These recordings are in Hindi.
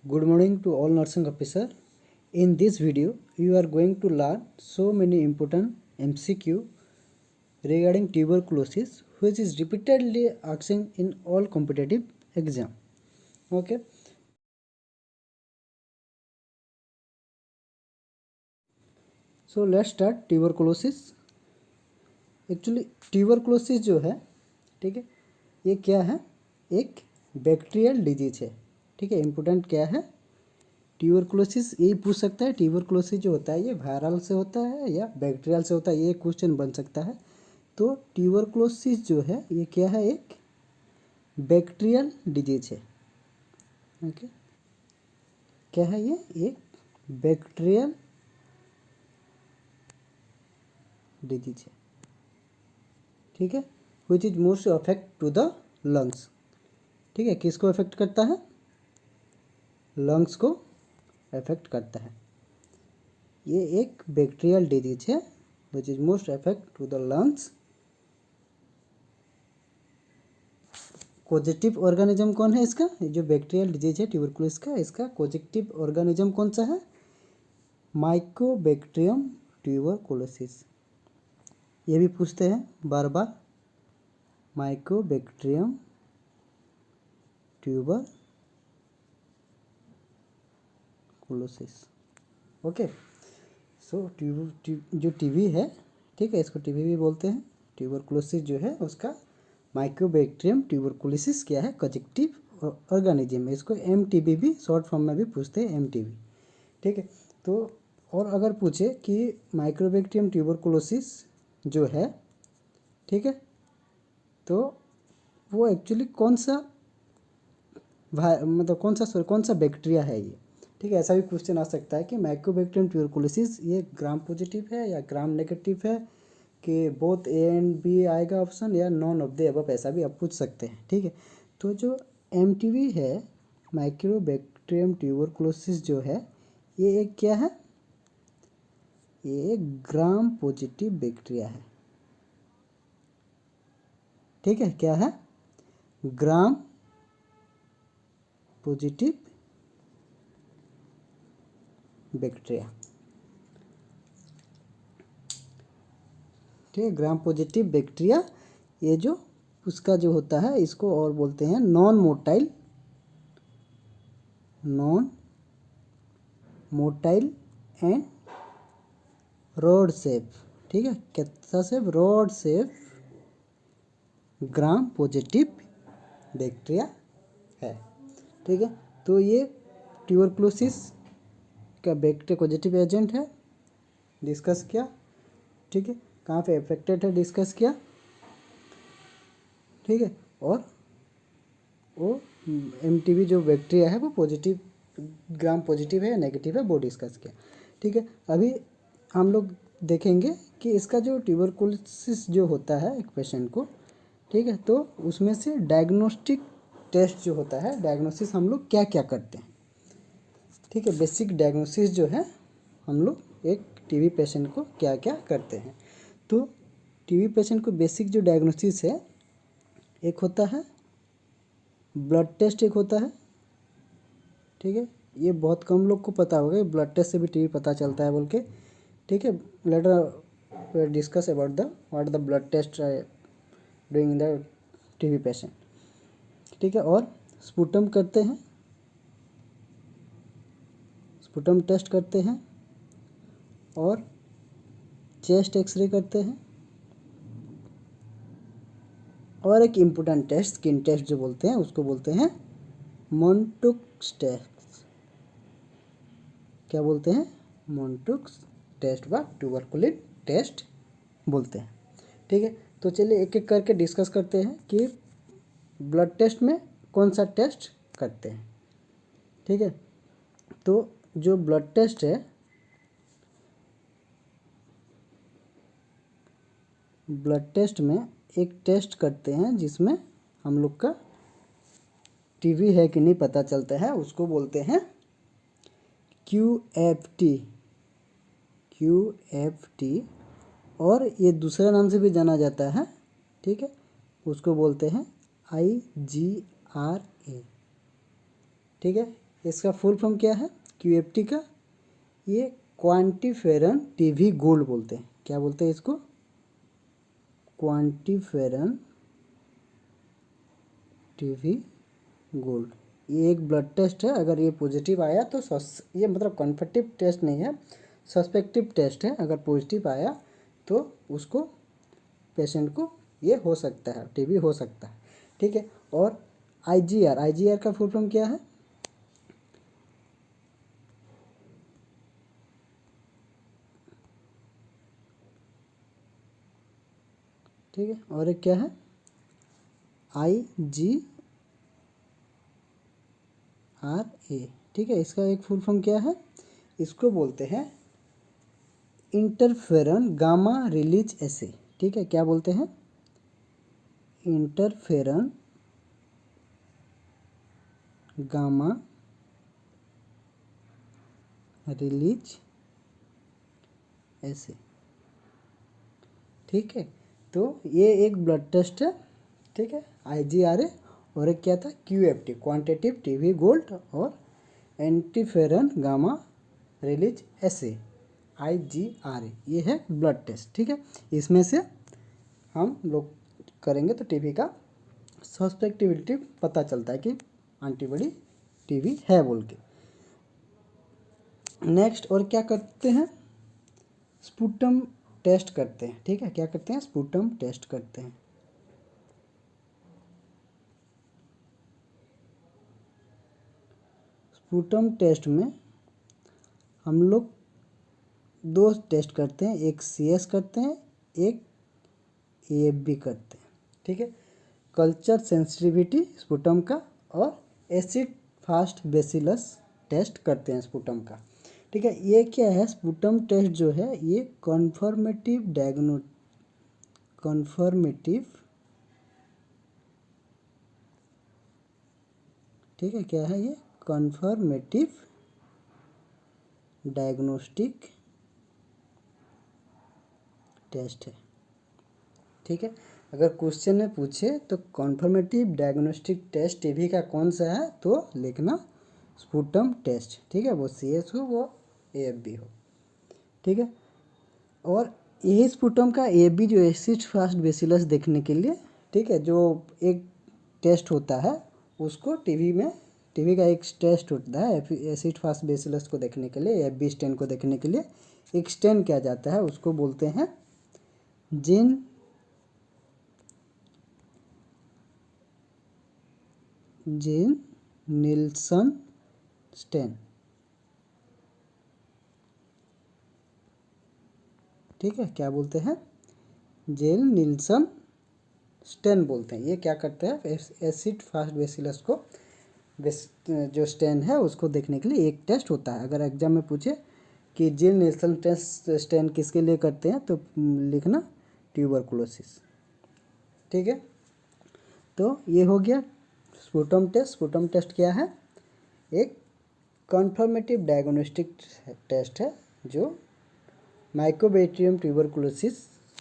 Good morning to all nursing officer. In this video, you are going to learn so many important MCQ regarding tuberculosis, which is repeatedly asking in all competitive exam. Okay. So let's start tuberculosis. Actually tuberculosis जो है, ठीक है, ये क्या है? एक बैक्टीरियल डिजीज है, ठीक है। इम्पोर्टेंट क्या है? ट्यूबरकुलोसिस यही पूछ सकता है, ट्यूबरकुलोसिस जो होता है ये वायरल से होता है या बैक्टीरियल से होता है, ये क्वेश्चन बन सकता है। तो ट्यूबरकुलोसिस जो है ये क्या है? एक बैक्टीरियल डिजीज है। ओके, क्या है ये? एक बैक्टीरियल डिजीज है, ठीक है। Which is most affect to the lungs, ठीक है। किसको अफेक्ट करता है? लंग्स को अफेक्ट करता है। ये एक बैक्टीरियल डिजीज है which is most affect to the lungs. Causative organism कौन है इसका? ये जो बैक्टीरियल डिजीज है ट्यूबरकुलोसिस का, इसका कोजेक्टिव ऑर्गेनिज्म कौन सा है? Mycobacterium tuberculosis. ये भी पूछते हैं बार बार, माइकोबैक्टीरियम ट्यूबरकुलोसिस। ओके, सो जो टीबी है, ठीक है, इसको टीबी भी बोलते हैं। ट्यूबरकुलोसिस जो है उसका माइकोबैक्टीरियम ट्यूबरकुलोसिस क्या है? कोजेक्टिव ऑर्गेनिज्म है। इसको एमटीबी भी शॉर्ट फॉर्म में भी पूछते हैं, एमटीबी, ठीक है। तो और अगर पूछे कि माइकोबैक्टीरियम ट्यूबरकुलोसिस जो है, ठीक है, तो वो एक्चुअली कौन सा कौन सा बैक्टीरिया है ये, ठीक है। ऐसा भी क्वेश्चन आ सकता है कि माइकोबैक्टीरियम ट्यूबरकुलोसिस ये ग्राम पॉजिटिव है या ग्राम नेगेटिव है, कि बोथ ए एंड बी आएगा ऑप्शन, या नॉन ऑफ द अबव, ऐसा भी आप पूछ सकते हैं, ठीक है। तो जो एमटीबी है, माइकोबैक्टीरियम ट्यूबरकुलोसिस जो है, ये एक क्या है? ये एक ग्राम पॉजिटिव बैक्टीरिया है, ठीक है। क्या है? ग्राम पॉजिटिव बैक्टीरिया, ठीक है। ग्राम पॉजिटिव बैक्टीरिया, ये जो उसका जो होता है, इसको और बोलते हैं non motile and rod shape, ठीक है। कैसा shape? Rod shape gram positive bacteria है, ठीक है। तो ये ट्यूबरकुलोसिस का बैक्टीरिया पॉजिटिव एजेंट है, डिस्कस किया, ठीक है। कहाँ पे अफेक्टेड है, डिस्कस किया, ठीक है। और वो एमटीबी जो बैक्टीरिया है वो पॉजिटिव, ग्राम पॉजिटिव है या नेगेटिव है, वो डिस्कस किया, ठीक है। अभी हम लोग देखेंगे कि इसका जो ट्यूबरकुलोसिस जो होता है एक पेशेंट को, ठीक है, तो उसमें से डायग्नोस्टिक टेस्ट जो होता है, डायग्नोसिस हम लोग क्या क्या करते हैं, ठीक है। बेसिक डायग्नोसिस जो है हम लोग एक टीबी पेशेंट को क्या क्या करते हैं। तो टीबी पेशेंट को बेसिक जो डायग्नोसिस है, एक होता है ब्लड टेस्ट, एक होता है, ठीक है। ये बहुत कम लोग को पता होगा, ब्लड टेस्ट से भी टीबी पता चलता है बोल के, ठीक है। Later discuss about the what the blood test doing the TB patient, ठीक है। और स्पुटम करते हैं, स्पुटम टेस्ट करते हैं, और चेस्ट एक्सरे करते हैं, और एक इम्पोर्टेंट टेस्ट, स्किन टेस्ट जो बोलते हैं, उसको बोलते हैं मोन्टुक्स टेस्ट। क्या बोलते हैं? मोन्टुक्स टेस्ट व ट्यूबरकुलिन टेस्ट बोलते हैं, ठीक है। तो चलिए एक एक करके डिस्कस करते हैं कि ब्लड टेस्ट में कौन सा टेस्ट करते हैं, ठीक है। तो जो ब्लड टेस्ट है, ब्लड टेस्ट में एक टेस्ट करते हैं जिसमें हम लोग का टीबी है कि नहीं पता चलता है, उसको बोलते हैं क्यूएफटी, और ये दूसरे नाम से भी जाना जाता है, ठीक है। उसको बोलते हैं IGRA, ठीक है। इसका फुल फॉर्म क्या है QFT का? ये क्वांटिफेरन टीवी गोल्ड बोलते हैं। क्या बोलते हैं इसको? क्वांटिफेरन टीवी गोल्ड। ये एक ब्लड टेस्ट है। अगर ये पॉजिटिव आया तो ये मतलब कन्फर्टिव टेस्ट नहीं है, सस्पेक्टिव टेस्ट है। अगर पॉजिटिव आया तो उसको पेशेंट को ये हो सकता है, टीबी हो सकता है। ठीक है। और IGR का फुल फॉर्म क्या है? ठीक है। और एक क्या है? IGRA। ठीक है। इसका एक फुल फॉर्म क्या है? इसको बोलते हैं इंटरफेरन गामा रिलीज एसे। ठीक है। क्या बोलते हैं? इंटरफेरन गामा रिलीज ऐसे। ठीक है। तो ये एक ब्लड टेस्ट है। ठीक है। IGRA। और एक क्या था? QFT quantitative TV gold. और एंटीफेरन गामा रिलीज ऐसे IGRA। ये है ब्लड टेस्ट। ठीक है। इसमें से हम लोग करेंगे तो टीबी का सस्पेक्टिविटी पता चलता है कि एंटीबॉडी टीबी है बोल के। नेक्स्ट और क्या करते हैं? स्पुटम टेस्ट करते हैं। ठीक है। क्या करते हैं? स्पुटम टेस्ट करते हैं। स्पुटम टेस्ट में हम लोग 2 टेस्ट करते हैं, एक CS करते हैं, एक AFB करते हैं। ठीक है। कल्चर सेंसिटिविटी स्पुटम का और एसिड फास्ट बेसिलस टेस्ट करते हैं स्पुटम का। ठीक है। ये क्या है? स्पुटम टेस्ट जो है ये कन्फर्मेटिव ठीक है। क्या है ये? कन्फर्मेटिव डायग्नोस्टिक टेस्ट है। ठीक है। अगर क्वेश्चन में पूछे तो कन्फर्मेटिव डायग्नोस्टिक टेस्ट टीबी का कौन सा है तो लिखना स्पुटम टेस्ट। ठीक है। वो CS हो वो AFB हो। ठीक है। और यही स्पुटम का AFB जो एसिड फास्ट बेसिलस देखने के लिए, ठीक है, जो एक टेस्ट होता है उसको टीबी का एक टेस्ट होता है एसिड फास्ट बेसिलस को देखने के लिए, AFB स्टेन को देखने के लिए एक स्टेन किया जाता है। उसको बोलते हैं जीन निल्सन स्टेन। ठीक है। क्या बोलते हैं? जेल निल्सन स्टेन बोलते हैं। ये क्या करते हैं? एसिड फास्ट बेसिलस को जो स्टेन है उसको देखने के लिए एक टेस्ट होता है। अगर एग्जाम में पूछे कि जेल निल्सन टेस्ट स्टेन किसके लिए करते हैं तो लिखना ट्यूबरकुलोसिस। ठीक है। तो ये हो गया स्पुटम टेस्ट। स्पुटम टेस्ट क्या है? एक कन्फर्मेटिव डायग्नोस्टिक टेस्ट है जो माइकोबैक्टीरियम ट्यूबरकुलोसिस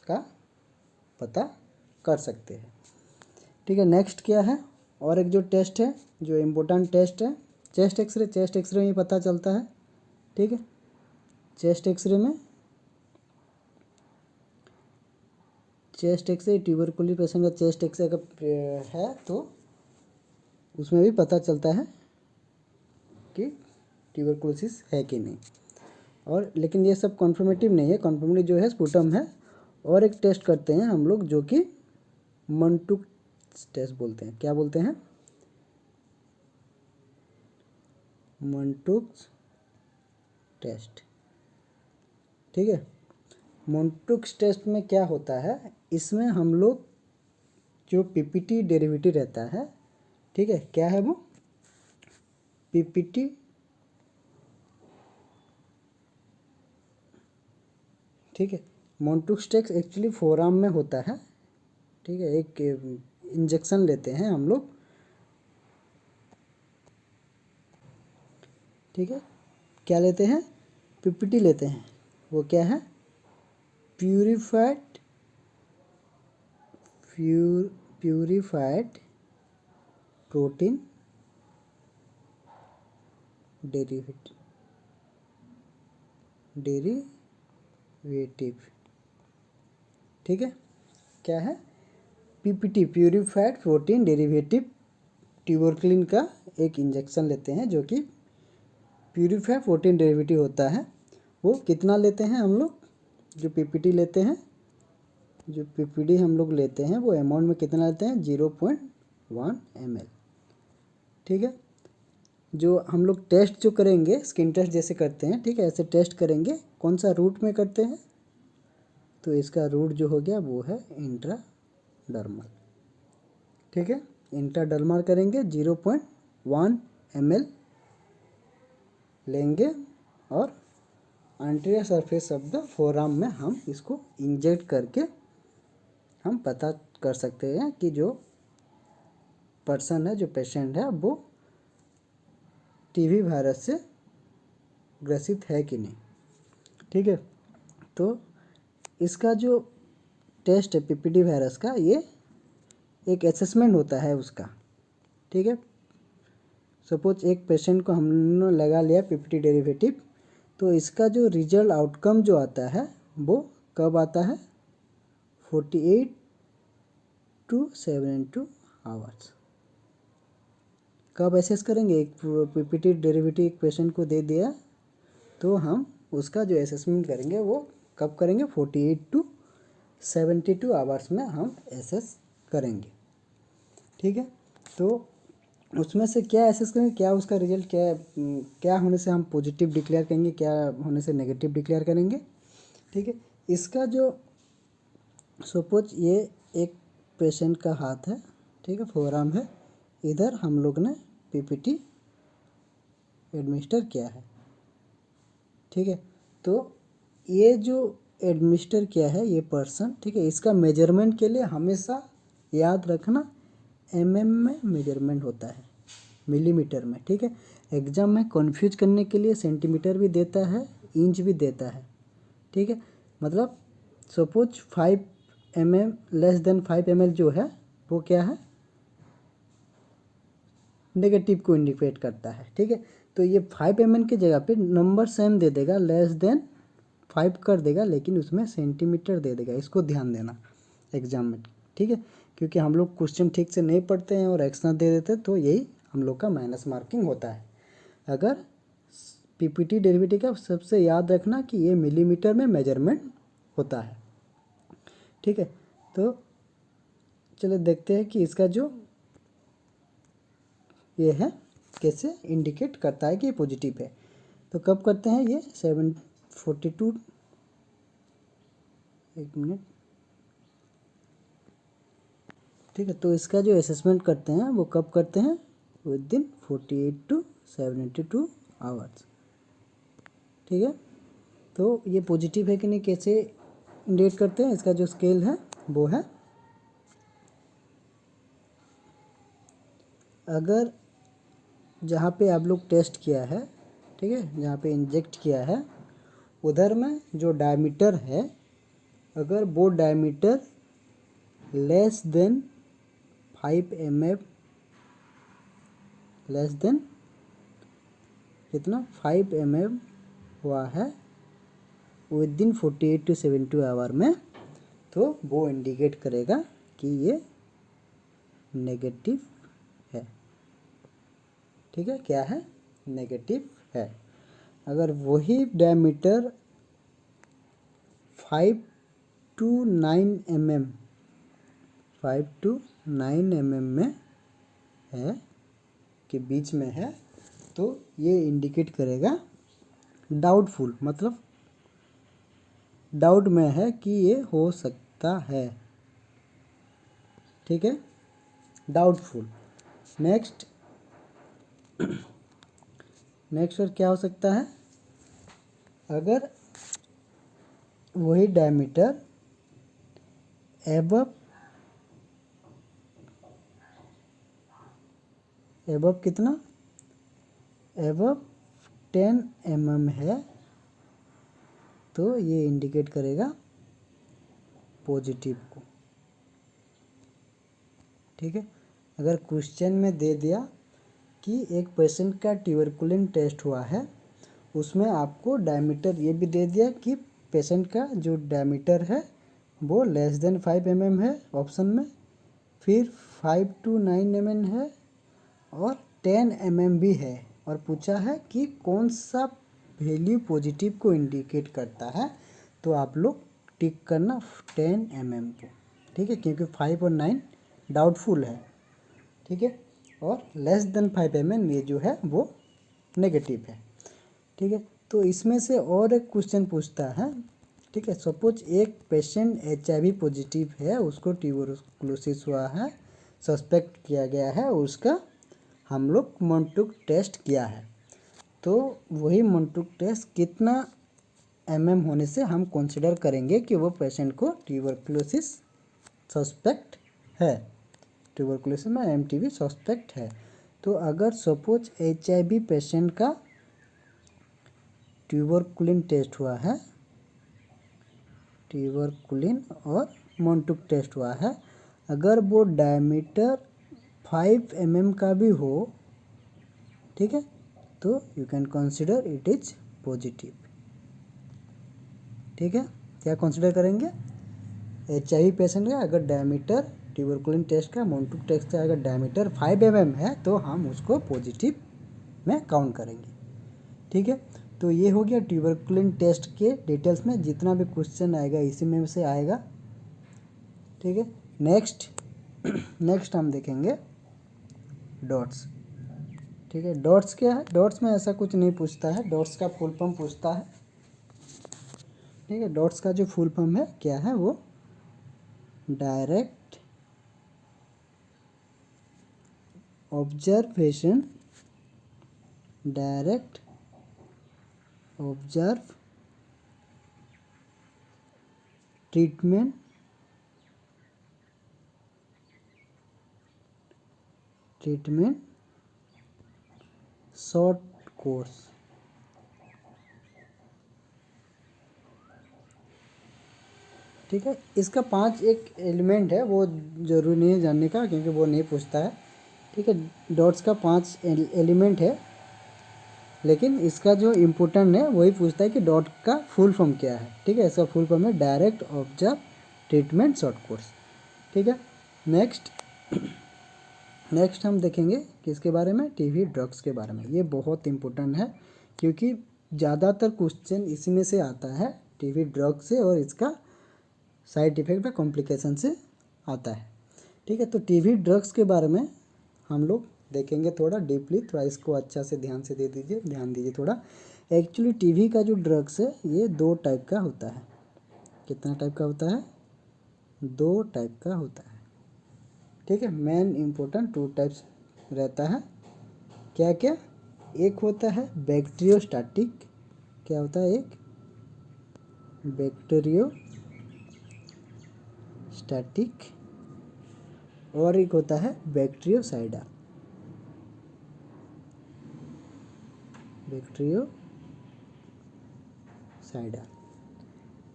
का पता कर सकते हैं। ठीक है। नेक्स्ट क्या है? और एक जो टेस्ट है जो इम्पोर्टेंट टेस्ट है चेस्ट एक्सरे। चेस्ट एक्सरे में पता चलता है। ठीक है। चेस्ट एक्सरे ट्यूबरकुलोसिस पेशेंट का चेस्ट एक्सरे का है तो उसमें भी पता चलता है कि ट्यूबरकुलोसिस है कि नहीं। और लेकिन ये सब कन्फर्मेटिव नहीं है। कन्फर्मेटिव जो है स्पुटम है। और एक टेस्ट करते हैं हम लोग जो कि मंटुक टेस्ट बोलते हैं। क्या बोलते हैं? मंटुक टेस्ट। ठीक है। मंटुक टेस्ट में क्या होता है? इसमें हम लोग जो PPT डेरिवेटिव रहता है, ठीक है, क्या है वो? PPT ठीक है। मंटुक टेस्ट एक्चुअली फोरआर्म में होता है। ठीक है। एक इंजेक्शन लेते हैं हम लोग। ठीक है। क्या लेते हैं? PPT लेते हैं। वो क्या है? प्यूरिफाइड प्रोटीन डेरिवेटिव, ठीक है। क्या है? पीपीटी, प्यूरिफाइड प्रोटीन डेरिवेटिव ट्यूबरक्लिन का एक इंजेक्शन लेते हैं जो कि प्यूरिफाइड प्रोटीन डेरिवेटिव होता है। वो कितना लेते हैं हम लोग? जो पीपीटी लेते हैं, जो पीपीडी हम लोग लेते हैं वो अमाउंट में कितना लेते हैं? 0.1 ml, ठीक है। जो हम लोग टेस्ट जो करेंगे स्किन टेस्ट जैसे करते हैं, ठीक है, ऐसे टेस्ट करेंगे। कौन सा रूट में करते हैं? तो इसका रूट जो हो गया वो है इंट्राडर्मल, ठीक है। इंट्राडर्मल करेंगे, 0.1 ml लेंगे और anterior surface of the forearm में हम इसको इंजेक्ट करके हम पता कर सकते हैं कि जो पर्सन है, जो पेशेंट है, वो टीबी वायरस से ग्रसित है कि नहीं, ठीक है। तो इसका जो टेस्ट है पीपीडी वायरस का, ये एक असेसमेंट होता है उसका, ठीक है। सपोज एक पेशेंट को हमने लगा लिया पीपीटी डेरिवेटिव, तो इसका जो रिजल्ट आउटकम जो आता है वो कब आता है? 48 to 72 आवर्स। कब एसेस करेंगे? एक पीपीटी डेरिवेटिव एक पेशेंट को दे दिया तो हम उसका जो असेसमेंट करेंगे वो कब करेंगे? 48 to 72 आवर्स में हम एसेस करेंगे, ठीक है। तो उसमें से क्या एसेस करेंगे, क्या उसका रिजल्ट क्या है, क्या होने से हम पॉजिटिव डिक्लेयर करेंगे, क्या होने से नेगेटिव डिक्लेयर करेंगे, ठीक है। इसका जो सपोज ये एक पेशेंट का हाथ है, ठीक है, फोरआर्म है, इधर हम लोग ने पीपीटी एडमिनिस्टर किया है, ठीक है। तो ये जो एडमिनिस्टर किया है ये पर्सन, ठीक है, इसका मेजरमेंट के लिए हमेशा याद रखना एमएम में मेजरमेंट होता है, मिलीमीटर में, ठीक है। एग्जाम में कंफ्यूज करने के लिए सेंटीमीटर भी देता है, इंच भी देता है, ठीक है। मतलब suppose 5 mm less than 5 ml जो है वो क्या है? नेगेटिव को इंडिकेट करता है, ठीक है। तो ये 5 ml की जगह पे नंबर सेम दे देगा, लेस देन 5 कर देगा, लेकिन उसमें सेंटीमीटर दे देगा। इसको ध्यान देना एग्जाम में, ठीक है, क्योंकि हम लोग क्वेश्चन ठीक से नहीं पढ़ते हैं और एक्स्ट्रा दे देते हैं, तो यही हम लोग का माइनस मार्किंग होता है। अगर पीपीटी डेरिवेटिव का सबसे याद रखना कि ये मिलीमीटर में मेजरमेंट होता है, ठीक है। तो चलो देखते हैं कि इसका जो ये है कैसे इंडिकेट करता है कि ये पॉजिटिव है। तो कब करते हैं ये? 742, एक मिनट, ठीक है। तो इसका जो असेसमेंट करते हैं वो कब करते हैं? विद इन 48 to 72 आवर्स, ठीक है। तो ये पॉजिटिव है कि नहीं कैसे इंडिकेट करते हैं? इसका जो स्केल है वो है, अगर जहाँ पे आप लोग टेस्ट किया है, ठीक है, जहाँ पे इंजेक्ट किया है उधर में जो डायमीटर है, अगर वो diameter less than 5 mm, less than कितना? 5 mm हुआ है विद इन 48 to 72 आवर में, तो वो इंडिकेट करेगा कि ये नेगेटिव है, ठीक है। क्या है? नेगेटिव है। अगर वही diameter 5 to 9 mm, 5 to 9 mm में है, के बीच में है, तो ये इंडिकेट करेगा डाउटफुल, मतलब डाउट में है कि ये हो सकता है, ठीक है, डाउटफुल। नेक्स्ट और क्या हो सकता है? अगर वही डायमीटर एबव कितना? एबव 10 mm है, तो ये इंडिकेट करेगा पॉजिटिव को, ठीक है। अगर क्वेश्चन में दे दिया कि एक पेशेंट का ट्यूबरकुलिन टेस्ट हुआ है, उसमें आपको डायमीटर ये भी दे दिया कि पेशेंट का जो डायमीटर है वो <5 mm है ऑप्शन में, फिर 5 to 9 mm है और 10 mm भी है, और पूछा है कि कौन सा वैल्यू पॉजिटिव को इंडिकेट करता है। तो आप लोग टिक करना 10 mm को, ठीक है, क्योंकि 5 और 9 डाउटफुल है, ठीक है, और <5 mm ये जो है वो नेगेटिव है, ठीक है। तो इसमें से और एक क्वेश्चन पूछता है, ठीक है, सपोज एक पेशेंट HIV पॉजिटिव है, उसको ट्यूबरकुलोसिस हुआ है, सस्पेक्ट किया गया है, उसका हम लोग मोंटुक टेस्ट किया है, तो वही मोंटुक टेस्ट कितना होने से हम कंसिडर करेंगे कि वो पेशेंट को ट्यूबरकुलोसिस सस्पेक्ट है, ट्यूबरकुलोसिस में MTB सस्पेक्ट है। तो अगर सपोज HIV पेशेंट का ट्यूबरकुलिन टेस्ट हुआ है, ट्यूबरकुलिन और मोंटुक टेस्ट हुआ है, अगर वो डायमीटर 5 mm का भी हो, ठीक है, तो you can consider it is positive, ठीक है। क्या कंसिडर करेंगे, HIV पेशेंट का अगर डायमीटर ट्यूबरकुलिन टेस्ट का, मोंटुक टेस्ट का अगर डायमीटर 5 mm है तो हम उसको पॉजिटिव में काउंट करेंगे, ठीक है। तो ये हो गया ट्यूबरकुलिन टेस्ट के डिटेल्स में, जितना भी क्वेश्चन आएगा इसी में से आएगा, ठीक है। नेक्स्ट हम देखेंगे डॉट्स, ठीक है। डॉट्स क्या है, डॉट्स में ऐसा कुछ नहीं पूछता है, डॉट्स का फुल फॉर्म पूछता है, ठीक है। डॉट्स का जो फुल फॉर्म है क्या है, वो direct observation, direct observe treatment short course, ठीक है। इसका 5 एक एलिमेंट है, वो जरूरी नहीं है जानने का क्योंकि वो नहीं पूछता है, ठीक है। डॉट्स का 5 एलिमेंट है, लेकिन इसका जो इम्पोर्टेंट है वही पूछता है कि डॉट का फुल फॉर्म क्या है, ठीक है। इसका फुल फॉर्म है direct observe treatment short course, ठीक है। नेक्स्ट हम देखेंगे किसके बारे में, टीबी ड्रग्स के बारे में। ये बहुत इंपॉर्टेंट है क्योंकि ज़्यादातर क्वेश्चन इसी में से आता है, टीबी ड्रग से और इसका साइड इफेक्ट या कॉम्प्लिकेशन से आता है, ठीक है। तो टीबी ड्रग्स के बारे में हम लोग देखेंगे थोड़ा डीपली, थोड़ा इसको अच्छा से ध्यान से ध्यान दीजिए थोड़ा। एक्चुअली टीबी का जो ड्रग्स है ये 2 टाइप का होता है। कितना टाइप का होता है, 2 टाइप का होता है, ठीक है। मेन इम्पोर्टेंट 2 टाइप्स रहता है, क्या क्या, एक होता है बैक्टीरियोस्टैटिक, क्या होता है, एक बैक्टीरियोस्टैटिक और एक होता है बैक्टीरियोसाइडल,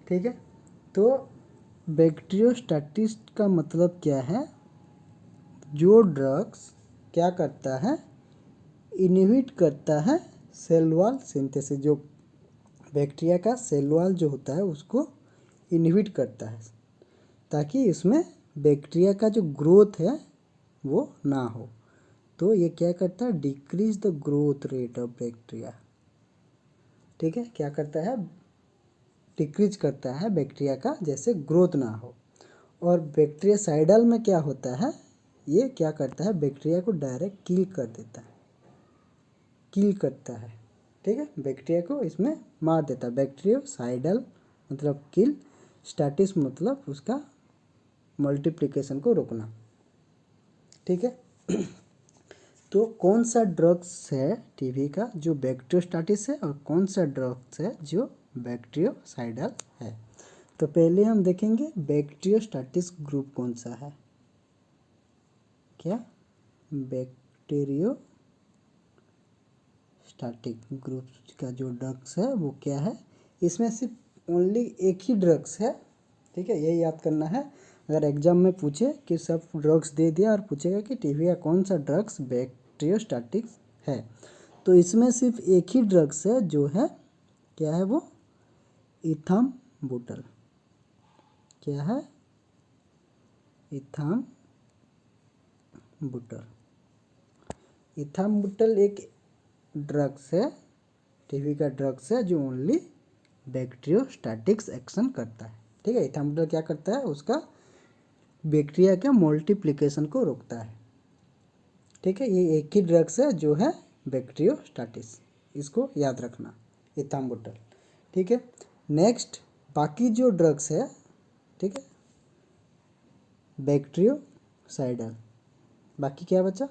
ठीक है। तो बैक्टीरियोस्टैटिक का मतलब क्या है, जो ड्रग्स क्या करता है, इनहिबिट करता है सेल वॉल सिंथेसिस, जो बैक्टीरिया का सेल वॉल जो होता है उसको इनहिबिट करता है ताकि इसमें बैक्टीरिया का जो ग्रोथ है वो ना हो। तो ये क्या करता है, decrease the growth rate of bacteria, ठीक है। क्या करता है, डिक्रीज करता है बैक्टीरिया का जैसे ग्रोथ ना हो। और बैक्टीरियासाइडल में क्या होता है, ये क्या करता है, बैक्टीरिया को डायरेक्ट किल कर देता है, किल करता है, ठीक है, बैक्टीरिया को इसमें मार देता है। बैक्टीरियोसाइडल मतलब किल, स्टैटिस मतलब उसका मल्टीप्लिकेशन को रोकना, ठीक है। तो कौन सा ड्रग्स है टीबी का जो बैक्टीरियोस्टैटिस है और कौन सा ड्रग्स है जो बैक्टीरियोसाइडल है। तो पहले हम देखेंगे बैक्टीरियोस्टैटिस ग्रुप कौन सा है, क्या, बैक्टीरियोस्टैटिक ग्रुप का जो ड्रग्स है वो क्या है, इसमें सिर्फ ओनली एक ही ड्रग्स है, ठीक है, यही याद करना है। अगर एग्जाम में पूछे कि सब ड्रग्स दे दिया और पूछेगा कि टीबी का कौन सा ड्रग्स बैक्टीरियोस्टैटिक्स है। तो इसमें सिर्फ एक ही ड्रग्स है जो है, क्या है वो, इथाम्बुटल। क्या है? इथाम्बुटल। इथाम्बुटल एक ड्रग्स है, टीबी का ड्रग्स है जो ओनली बैक्टीरियोस्टैटिक्स एक्शन करता है। ठीक है, इथाम्बुटल क्या करता है, उसका बैक्टीरिया के मल्टीप्लिकेशन को रोकता है। ठीक है, ये एक ही ड्रग्स है जो है बैक्टीरियोस्टैटिक्स, इसको याद रखना, इथाम्बुटल। ठीक है, नेक्स्ट बाकी जो ड्रग्स है, ठीक है, बैक्टीरियोसाइडल। बाकी क्या बचा?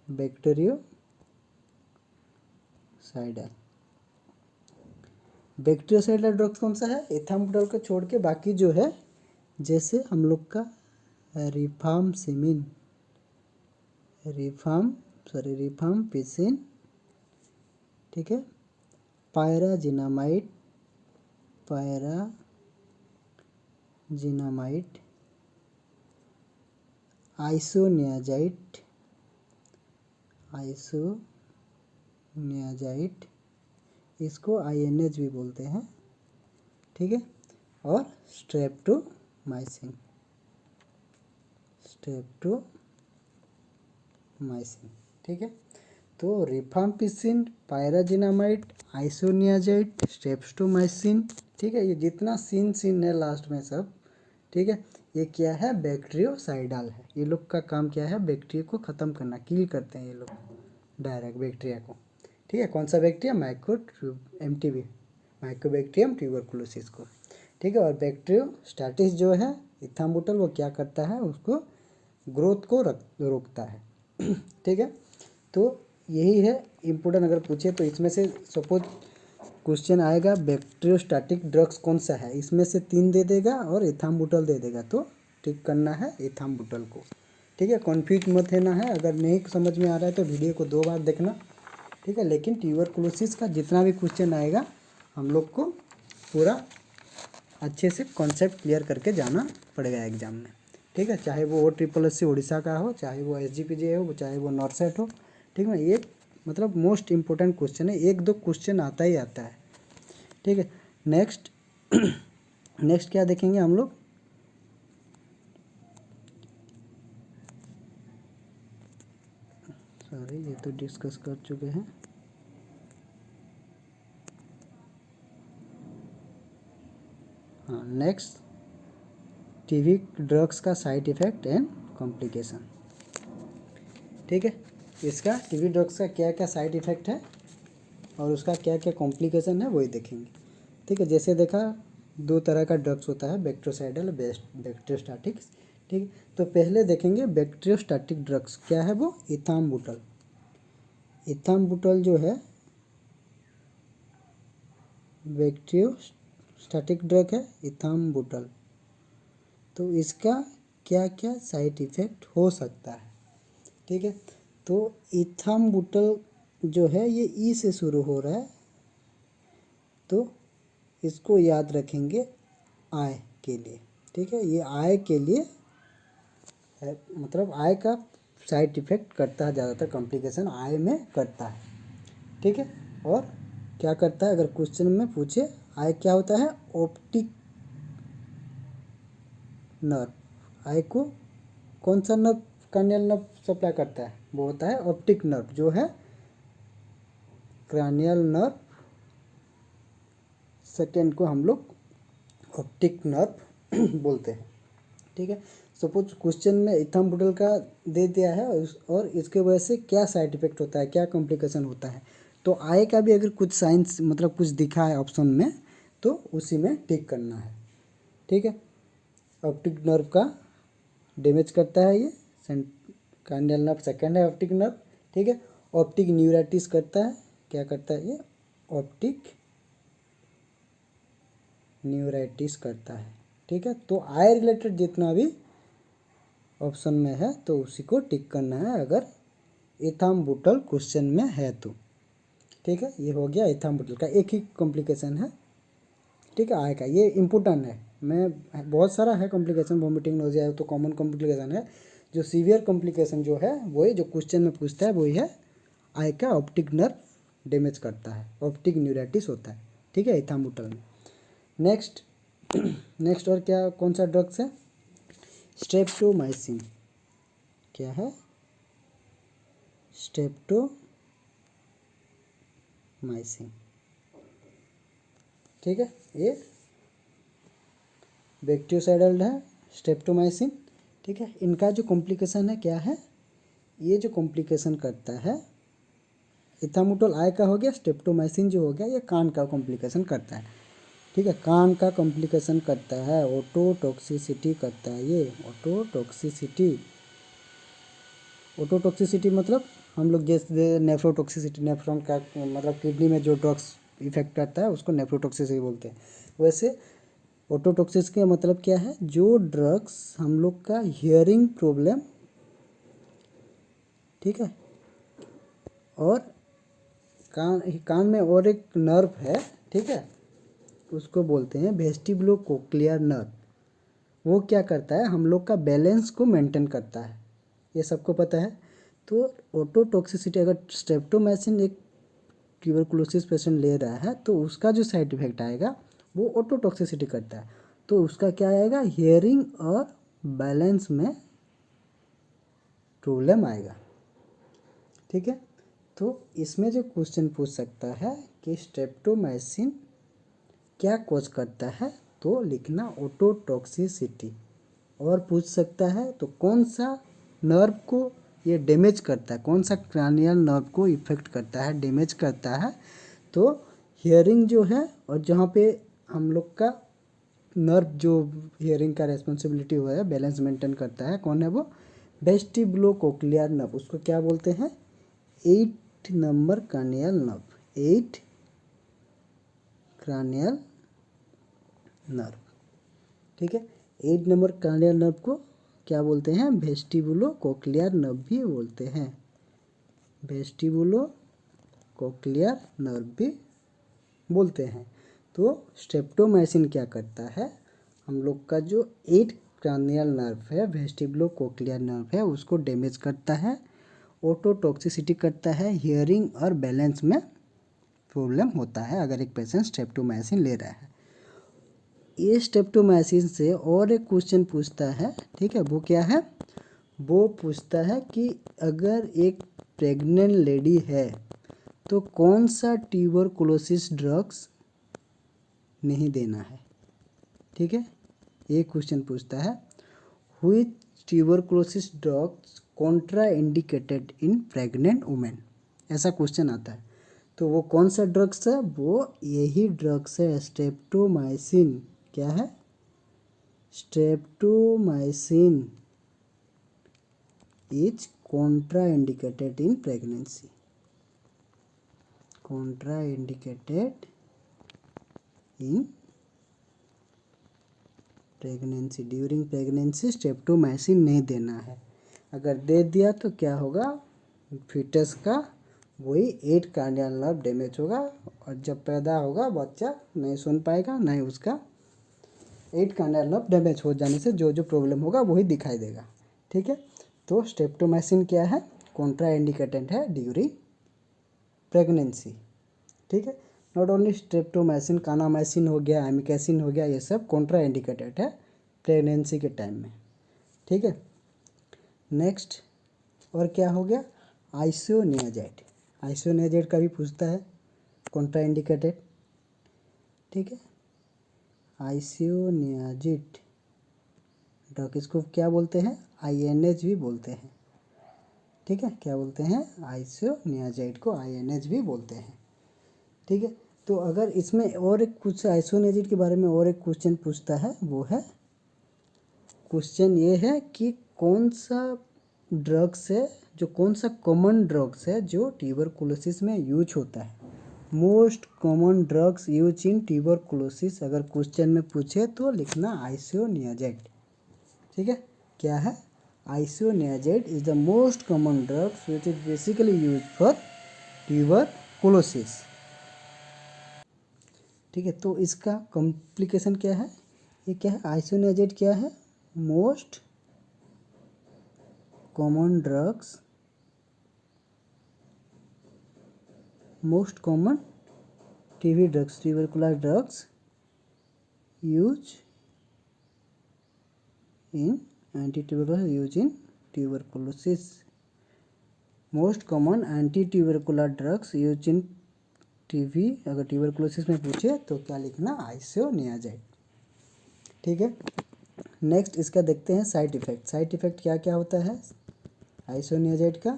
बैक्टीरियोसाइडल। बैक्टीरियोसाइडल ड्रग्स कौन सा है? इथाम्बुटल को छोड़ के बाकी जो है, जैसे हम लोग का रिफाम्पिसिन, ठीक है, पायराजिनामाइड, आइसोनियाजाइड, इसको INH भी बोलते हैं। ठीक है, और स्ट्रेप्टोमाइसिन। ठीक है, तो रिफाम्पिसिन, पायराजिनामाइड, आइसोनियाजाइड, स्ट्रेप्टोमाइसिन, ठीक है, ये जितना सीन है लास्ट में सब, ठीक है, ये क्या है? बैक्टीरियोसाइडल है। ये लोग का काम क्या है? बैक्टीरिया को ख़त्म करना, किल करते हैं ये लोग डायरेक्ट बैक्टीरिया को। ठीक है, कौन सा बैक्टीरिया? MTB, माइकोबैक्टीरियम ट्यूबरकुलोसिस को। ठीक है, और बैक्टीरियोस्टैटिक्स जो है इथाम्बुटल, वो क्या करता है? उसको ग्रोथ को रोकता है। ठीक है, तो यही है इम्पोर्टेंट। अगर पूछे तो इसमें से सपोज क्वेश्चन आएगा बैक्टीरियोस्टैटिक ड्रग्स कौन सा है, इसमें से 3 दे देगा और इथाम्बुटल दे देगा, तो टिक करना है इथाम्बुटल को। ठीक है, कन्फ्यूज मत होना है। अगर नहीं समझ में आ रहा है तो वीडियो को 2 बार देखना। ठीक है, लेकिन ट्यूबरकुलोसिस का जितना भी क्वेश्चन आएगा हम लोग को पूरा अच्छे से कॉन्सेप्ट क्लियर करके जाना पड़ेगा एग्जाम में। ठीक है, चाहे वो OSSC उड़ीसा का हो, चाहे वो SGPJ हो, चाहे वो नॉर्सेट हो। ठीक है, ये मतलब मोस्ट इम्पोर्टेंट क्वेश्चन है, 1-2 क्वेश्चन आता ही आता है। ठीक है, नेक्स्ट क्या देखेंगे हम लोग? सॉरी, ये तो डिस्कस कर चुके हैं। हाँ, नेक्स्ट टीबी ड्रग्स का साइड इफ़ेक्ट एंड कॉम्प्लिकेशन। ठीक है, इसका टीबी ड्रग्स का क्या क्या साइड इफ़ेक्ट है और उसका क्या क्या कॉम्प्लिकेशन है वही देखेंगे। ठीक है, जैसे देखा 2 तरह का ड्रग्स होता है, बैक्टीरियोसाइडल और बैक्टीरियोस्टैटिक्स। ठीक है, तो पहले देखेंगे बैक्टीरियोस्टैटिक ड्रग्स क्या है वो, इथाम्बुटल। इथाम्बुटल जो है बैक्टीरियोस्टैटिक ड्रग है, इथाम्बुटल। तो इसका क्या क्या साइड इफ़ेक्ट हो सकता है? ठीक है, तो इथाम्बुटल जो है ये ई से शुरू हो रहा है, तो इसको याद रखेंगे आय के लिए। ठीक है, ये आय के लिए है, मतलब आय का साइड इफ़ेक्ट करता है, ज़्यादातर कॉम्प्लिकेशन आय में करता है। ठीक है, और क्या करता है? अगर क्वेश्चन में पूछे आय क्या होता है? Optic nerve. आय को कौन सा नर्व, क्रैनियल नर्व सप्लाई करता है? वो होता है ऑप्टिक नर्व, जो है क्रैनियल नर्व सेकेंड को हम लोग ऑप्टिक नर्व बोलते हैं। ठीक है, सपोज क्वेश्चन में इथाम्बुटल का दे दिया है और इसके वजह से क्या साइड इफेक्ट होता है, क्या कॉम्प्लिकेशन होता है, तो आय का भी अगर कुछ साइंस मतलब कुछ दिखा है ऑप्शन में तो उसी में टिक करना है। ठीक है, ऑप्टिक नर्व का डैमेज करता है ये, क्रैनियल नर्व सेकेंड है ऑप्टिक नर्व। ठीक है, ऑप्टिक न्यूराइटिस करता है, क्या करता है ये? ऑप्टिक न्यूराइटिस करता है। ठीक है, तो आई रिलेटेड जितना भी ऑप्शन में है तो उसी को टिक करना है अगर इथाम्बुटल क्वेश्चन में है तो। ठीक है, ये हो गया इथाम्बुटल का, एक ही कॉम्प्लिकेशन है। ठीक है, आय का ये इम्पोर्टेंट है, मैं बहुत सारा है कॉम्प्लिकेशन, वॉमिटिंग नोजिया है तो कॉमन कॉम्प्लिकेशन है, जो सीवियर कॉम्प्लिकेशन जो है वही जो क्वेश्चन में पूछता है वही है आई का ऑप्टिक नर्व डैमेज करता है, ऑप्टिक न्यूराइटिस होता है, ठीक है, इथाम्बुटल में। नेक्स्ट नेक्स्ट और क्या कौन सा ड्रग्स है? स्ट्रेप्टोमाइसिन। क्या है? स्ट्रेप्टोमाइसिन, ठीक है, ये बैक्टीरियोसाइडल है स्ट्रेप्टोमाइसिन, ठीक है। इनका जो कॉम्प्लिकेशन है क्या है? ये जो कॉम्प्लिकेशन करता है, इथाम्बुटोल आई का हो गया, स्ट्रेप्टोमाइसिन जो हो गया ये कान का कॉम्प्लिकेशन करता है, ठीक है, कान का कॉम्प्लिकेशन करता है, ओटोटॉक्सिसिटी करता है ये, ओटोटॉक्सिसिटी मतलब हम लोग जैसे नेफ्रोटॉक्सिसिटी, नेफ्रॉन का मतलब किडनी में जो ड्रग्स इफेक्ट करता है उसको नेफ्रोटॉक्सिसिटी बोलते हैं। वैसे ओटोटॉक्सिस का मतलब क्या है? जो ड्रग्स हम लोग का हियरिंग प्रॉब्लम, ठीक है, और कान में और एक नर्व है, ठीक है, उसको बोलते हैं वेस्टिबुलोकोक्लियर नर्व। वो क्या करता है? हम लोग का बैलेंस को मेंटेन करता है, ये सबको पता है। तो ओटोटॉक्सिसिटी, अगर स्ट्रेप्टोमाइसिन एक ट्यूबरकुलोसिस पेशेंट ले रहा है तो उसका जो साइड इफेक्ट आएगा वो ओटोटॉक्सिसिटी करता है, तो उसका क्या आएगा? हियरिंग और बैलेंस में प्रॉब्लम आएगा, ठीक है। तो इसमें जो क्वेश्चन पूछ सकता है कि स्ट्रेप्टोमाइसिन क्या कॉज करता है, तो लिखना ओटोटॉक्सिसिटी। और पूछ सकता है तो कौन सा नर्व को ये डैमेज करता है, कौन सा क्रैनियल नर्व को इफेक्ट करता है, डैमेज करता है, तो हियरिंग जो है, और जहाँ पे हम लोग का नर्व जो हियरिंग का रेस्पॉन्सिबिलिटी हुआ है, बैलेंस मेंटेन करता है, कौन है वो? वेस्टिबुलोकोक्लियर नर्व, उसको क्या बोलते हैं? 8 number cranial nerve, 8 cranial nerve, ठीक है। 8 नंबर क्रैनियल नर्व को क्या बोलते हैं? वेस्टिबुलोकोक्लियर नर्व भी बोलते हैं, वेस्टिबुलोकोक्लियर नर्व भी बोलते हैं। तो स्ट्रेप्टोमाइसिन क्या करता है? हम लोग का जो 8 क्रैनियल नर्व है, वेस्टिबुलोकोक्लियर नर्व है, उसको डैमेज करता है, ओटोटॉक्सिसिटी करता है, हियरिंग और बैलेंस में प्रॉब्लम होता है अगर एक पेशेंट स्ट्रेप्टोमाइसिन ले रहा है। ये स्ट्रेप्टोमाइसिन से और एक क्वेश्चन पूछता है, ठीक है, वो क्या है? वो पूछता है कि अगर एक प्रेग्नेंट लेडी है तो कौन सा ट्यूबरकुलोसिस ड्रग्स नहीं देना है, ठीक है, ये क्वेश्चन पूछता है। Which tuberculosis drugs Contra indicated in pregnant women, ऐसा क्वेश्चन आता है। तो वो कौन सा ड्रग्स है? वो यही ड्रग्स है, स्ट्रेप्टोमाइसिन। क्या है? Streptomycin is Contra indicated in pregnancy, Contra indicated in pregnancy, during pregnancy streptomycin नहीं देना है। अगर दे दिया तो क्या होगा? फीटस का वही 8 कार्डियल नर्व डैमेज होगा, और जब पैदा होगा बच्चा नहीं सुन पाएगा, नहीं उसका 8 कार्डियल नर्व डैमेज हो जाने से जो जो प्रॉब्लम होगा वही दिखाई देगा, ठीक है। तो स्ट्रेप्टोमाइसिन क्या है? कॉन्ट्रा इंडिकेटेड है ड्यूरिंग प्रेगनेंसी, ठीक है। नॉट ओनली स्ट्रेप्टोमाइसिन, कानामाइसिन हो गया, एमिकैसिन हो गया, ये सब कॉन्ट्रा इंडिकेटेड है प्रेगनेंसी के टाइम में, ठीक है। नेक्स्ट और क्या हो गया? आइसोनियाजाइड, आइसोनियाजाइड का भी पूछता है, कॉन्ट्रा इंडिकेटेड, ठीक है। आइसोनियाजिड ड्रग, इसको क्या बोलते हैं? आईएनएच भी बोलते हैं, ठीक है, क्या बोलते हैं? आइसोनियाजाइड को आईएनएच भी बोलते हैं, ठीक है। तो अगर इसमें और एक कुछ आइसोनियाजिड के बारे में और एक क्वेश्चन पूछता है, वो है, क्वेश्चन ये है कि कौन सा ड्रग्स है, जो कौन सा कॉमन ड्रग्स है जो ट्यूबरकुलोसिस में यूज होता है, most common drugs use in tuberculosis. अगर क्वेश्चन में पूछे तो लिखना आइसोनियाजाइड, ठीक है। क्या है? Isoniazid is the most common drugs which is basically use for tuberculosis, ठीक है। तो इसका कॉम्प्लिकेशन क्या है? ये क्या है? आइसोनियाजाइड क्या है? Most common drugs, most common TB drugs, tubercular drugs use in anti tubercular use in tuberculosis. Most common anti tubercular drugs use in TB, अगर ट्यूबरकुलोसिस में पूछे तो क्या लिखना, आइसोनियाज़ाइड। ठीक है, नेक्स्ट इसका देखते हैं साइड इफ़ेक्ट। साइड इफ़ेक्ट क्या क्या होता है आइसोनियाज़ाइड का।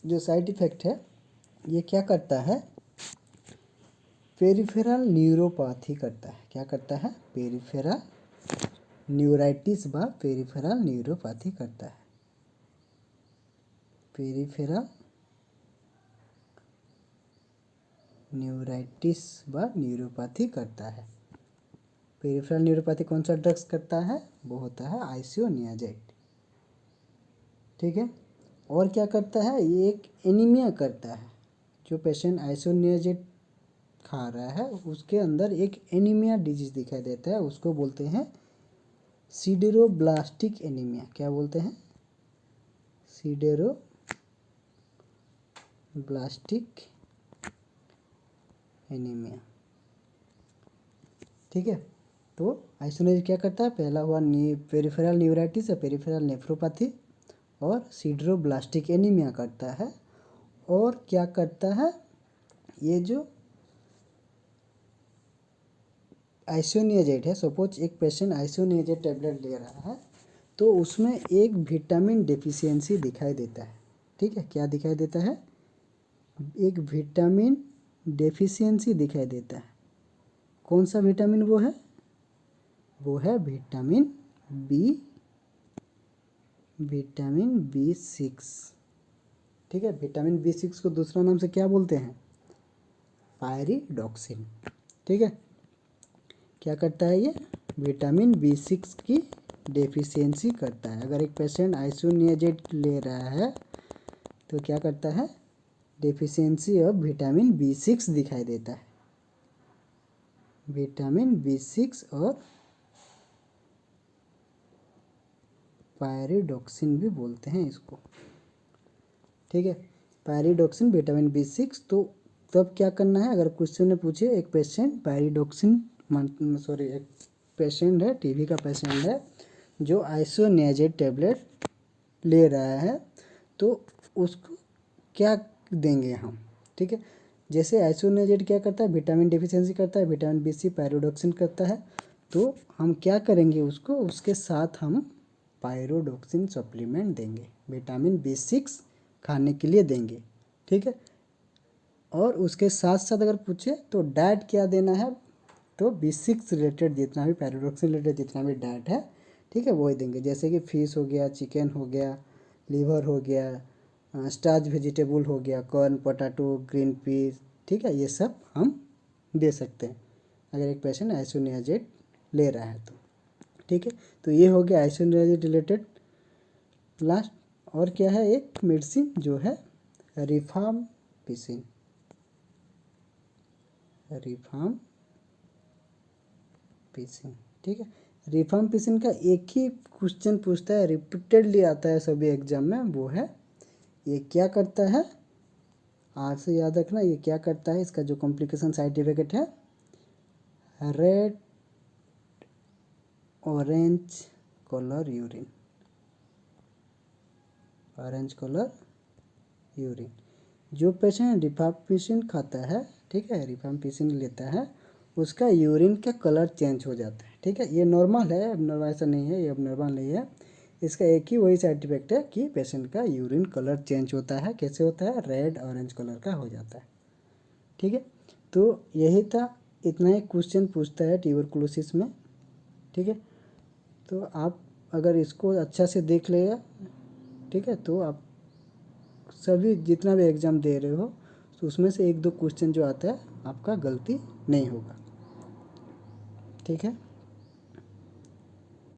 जो साइड इफ़ेक्ट है ये क्या करता है, पेरिफेरल न्यूरोपैथी करता है। क्या करता है, पेरिफेरल न्यूराइटिस व पेरिफेरल न्यूरोपैथी करता है। पेरिफेरल न्यूराइटिस व न्यूरोपैथी करता है। पेरिफेरल न्यूरोपैथी कौन सा ड्रग्स करता है, वो होता है आइसोनियाज़ाइड। ठीक है, और क्या करता है, ये एक एनीमिया करता है। जो पेशेंट आइसोनियाज़ाइड खा रहा है उसके अंदर एक एनीमिया डिजीज दिखाई देता है, उसको बोलते हैं सिडेरोब्लास्टिक एनीमिया। क्या बोलते हैं, सिडेरोब्लास्टिक एनीमिया। ठीक है, तो आइसोनियाज़ाइड क्या करता है, पहला हुआ पेरिफेरल न्यूराइटिस या पेरिफेरल नेफ्रोपैथी, और सिडेरोब्लास्टिक एनीमिया करता है। और क्या करता है, ये जो आइसोनियाज़ाइड है, सपोज एक पेशेंट आइसोनियाज़ाइड टेबलेट ले रहा है तो उसमें एक विटामिन डेफिशिएंसी दिखाई देता है। ठीक है, क्या दिखाई देता है, एक विटामिन डेफिशिएंसी दिखाई देता है। कौन सा विटामिन वो है, वो है विटामिन B6। ठीक है, विटामिन B6 को दूसरा नाम से क्या बोलते हैं, पायरिडॉक्सिन। ठीक है, क्या करता है, ये विटामिन B6 की डेफिशिएंसी करता है। अगर एक पेशेंट आइसोनियाज़ाइड ले रहा है तो क्या करता है, डेफिशिएंसी ऑफ विटामिन B6 दिखाई देता है। विटामिन B6 और पायरिडॉक्सिन भी बोलते हैं इसको। ठीक है, पायरिडॉक्सिन, विटामिन B6। तो तब क्या करना है, अगर क्वेश्चन में पूछे एक पेशेंट पायरिडॉक्सिन एक पेशेंट है, टीबी का पेशेंट है जो आइसोनियाज़ाइड टेबलेट ले रहा है, तो उसको क्या देंगे हम। ठीक है, जैसे आइसोनियाज़ाइड क्या करता है, विटामिन डेफिशिएंसी करता है, विटामिन B6 पायरिडॉक्सिन करता है, तो हम क्या करेंगे उसको, उसके साथ हम पायरिडॉक्सिन सप्लीमेंट देंगे, विटामिन B6 खाने के लिए देंगे। ठीक है, और उसके साथ साथ अगर पूछे तो डाइट क्या देना है, तो B6 रिलेटेड जितना भी, पायरिडॉक्सिन रिलेटेड जितना भी डाइट है, ठीक है, वही देंगे। जैसे कि फिश हो गया, चिकन हो गया, लीवर हो गया, स्टार्च वेजिटेबल हो गया, कॉर्न, पोटैटो, ग्रीन पीस। ठीक है, ये सब हम दे सकते हैं अगर एक पेशेंट आइसोनियाज़ाइड ले रहा है तो। ठीक है, तो ये हो गया आइसोनियाज़ाइड रिलेटेड। लास्ट और क्या है, एक मेडिसिन जो है रिफाम्पिसिन। ठीक है, रिफाम्पिसिन का एक ही क्वेश्चन पूछता है, रिपीटेडली आता है सभी एग्जाम में, वो है ये क्या करता है, आज से याद रखना, ये क्या करता है, इसका जो कॉम्प्लिकेशन साइड इफेक्ट है, red orange colour urine. Orange colour urine, जो पेशेंट रिफाम्पिसिन खाता है, ठीक है, रिफाम्पिसिन लेता है, उसका यूरिन का कलर चेंज हो जाता है। ठीक है, ये नॉर्मल है, अब नॉर्मल ऐसा नहीं है, ये अब नॉर्मल नहीं है। इसका एक ही वही साइड इफेक्ट है कि पेशेंट का यूरिन कलर चेंज होता है। कैसे होता है, रेड ऑरेंज कलर का हो जाता है। ठीक है, तो यही था, इतना ही क्वेश्चन पूछता है ट्यूबरकुलोसिस में। ठीक है, तो आप अगर इसको अच्छा से देख लेगा, ठीक है, तो आप सभी जितना भी एग्ज़ाम दे रहे हो तो उसमें से एक दो क्वेश्चन जो आता है आपका गलती नहीं होगा। ठीक है।